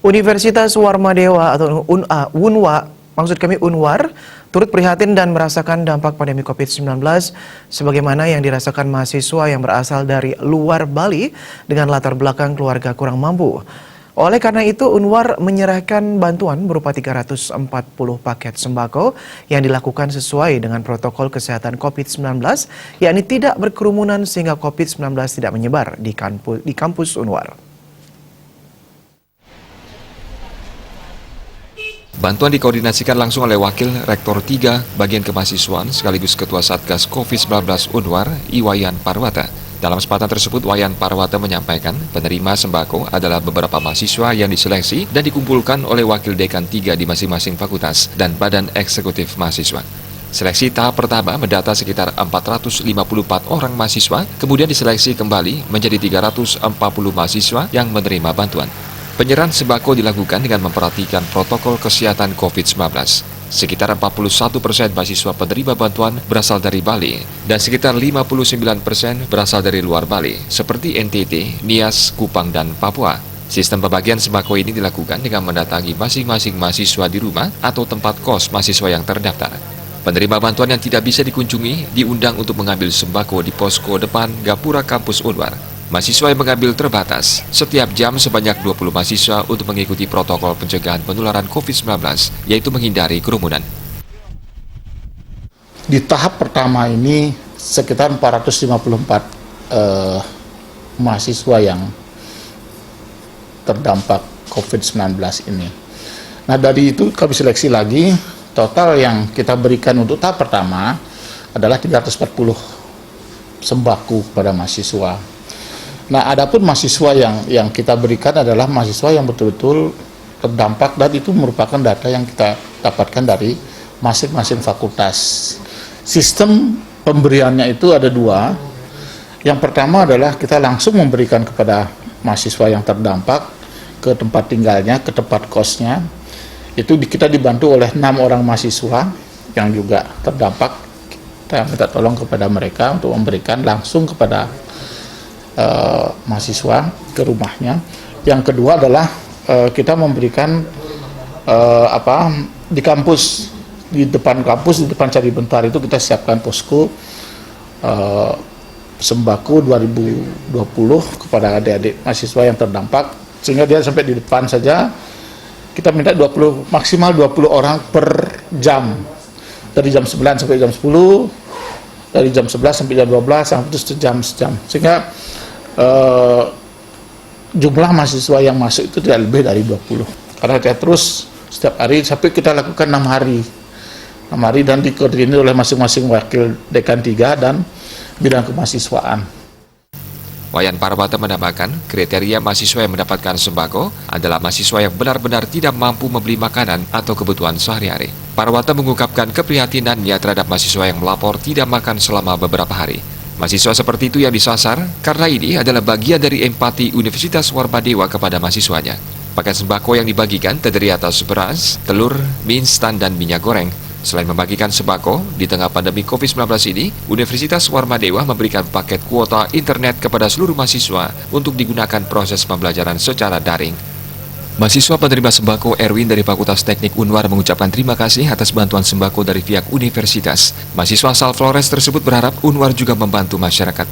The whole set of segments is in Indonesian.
Universitas Warmadewa atau Unwar turut prihatin dan merasakan dampak pandemi COVID-19 sebagaimana yang dirasakan mahasiswa yang berasal dari luar Bali dengan latar belakang keluarga kurang mampu. Oleh karena itu, Unwar menyerahkan bantuan berupa 340 paket sembako yang dilakukan sesuai dengan protokol kesehatan COVID-19, yakni tidak berkerumunan sehingga COVID-19 tidak menyebar di kampus Unwar. Bantuan dikoordinasikan langsung oleh Wakil Rektor 3 Bagian Kemahasiswaan sekaligus Ketua Satgas COVID-19 Unwar, Iwayan Parwata. Dalam kesempatan tersebut, Wayan Parwata menyampaikan penerima sembako adalah beberapa mahasiswa yang diseleksi dan dikumpulkan oleh Wakil Dekan 3 di masing-masing fakultas dan Badan Eksekutif Mahasiswa. Seleksi tahap pertama mendata sekitar 454 orang mahasiswa, kemudian diseleksi kembali menjadi 340 mahasiswa yang menerima bantuan. Penyerahan sembako dilakukan dengan memperhatikan protokol kesehatan COVID-19. Sekitar 41% mahasiswa penerima bantuan berasal dari Bali dan sekitar 59% berasal dari luar Bali, seperti NTT, Nias, Kupang, dan Papua. Sistem pembagian sembako ini dilakukan dengan mendatangi masing-masing mahasiswa di rumah atau tempat kos mahasiswa yang terdaftar. Penerima bantuan yang tidak bisa dikunjungi diundang untuk mengambil sembako di posko depan Gapura Kampus Unwar. Mahasiswa yang mengambil terbatas, setiap jam sebanyak 20 mahasiswa untuk mengikuti protokol pencegahan penularan COVID-19, yaitu menghindari kerumunan. Di tahap pertama ini sekitar 454 mahasiswa yang terdampak COVID-19 ini. Nah, dari itu kami seleksi lagi, total yang kita berikan untuk tahap pertama adalah 340 sembako kepada mahasiswa. Nah, adapun mahasiswa yang kita berikan adalah mahasiswa yang betul-betul terdampak, dan itu merupakan data yang kita dapatkan dari masing-masing fakultas. Sistem pemberiannya itu ada dua. Yang pertama adalah kita langsung memberikan kepada mahasiswa yang terdampak ke tempat tinggalnya, ke tempat kosnya. Itu kita dibantu oleh 6 orang mahasiswa yang juga terdampak. Kita minta tolong kepada mereka untuk memberikan langsung kepada mahasiswa ke rumahnya. Yang kedua adalah kita memberikan di kampus, di depan kampus, di depan Candi Bentar itu kita siapkan posko sembako 2020 kepada adik-adik mahasiswa yang terdampak, sehingga dia sampai di depan saja. Kita minta maksimal 20 orang per jam, dari jam 9 sampai jam 10, dari jam 11 sampai jam 12, sampai itu sejam, sehingga jumlah mahasiswa yang masuk itu tidak lebih dari 20, karena kita terus setiap hari sampai kita lakukan 6 hari, dan dikoordinir oleh masing-masing wakil dekan 3 dan bidang kemahasiswaan. Wayan Parwata menambahkan, kriteria mahasiswa yang mendapatkan sembako adalah mahasiswa yang benar-benar tidak mampu membeli makanan atau kebutuhan sehari-hari. Parwata mengungkapkan keprihatinannya terhadap mahasiswa yang melapor tidak makan selama beberapa hari. Mahasiswa seperti itu yang disasar karena ini adalah bagian dari empati Universitas Warmadewa kepada mahasiswanya. Paket sembako yang dibagikan terdiri atas beras, telur, mie instan, dan minyak goreng. Selain membagikan sembako, di tengah pandemi COVID-19 ini, Universitas Warmadewa memberikan paket kuota internet kepada seluruh mahasiswa untuk digunakan proses pembelajaran secara daring. Mahasiswa penerima sembako Erwin dari Fakultas Teknik Unwar mengucapkan terima kasih atas bantuan sembako dari pihak universitas. Mahasiswa asal Flores tersebut berharap Unwar juga membantu masyarakat.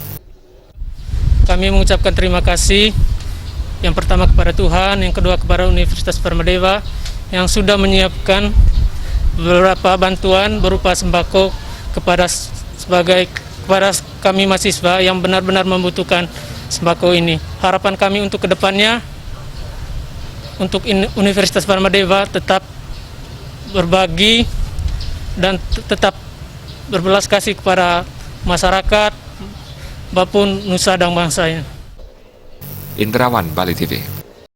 Kami mengucapkan terima kasih yang pertama kepada Tuhan, yang kedua kepada Universitas Warmadewa yang sudah menyiapkan beberapa bantuan berupa sembako kepada kami mahasiswa yang benar-benar membutuhkan sembako ini. Harapan kami untuk kedepannya, untuk Universitas Warmadewa tetap berbagi dan tetap berbelas kasih kepada masyarakat maupun nusa dan bangsanya. Indrawan, Bali TV.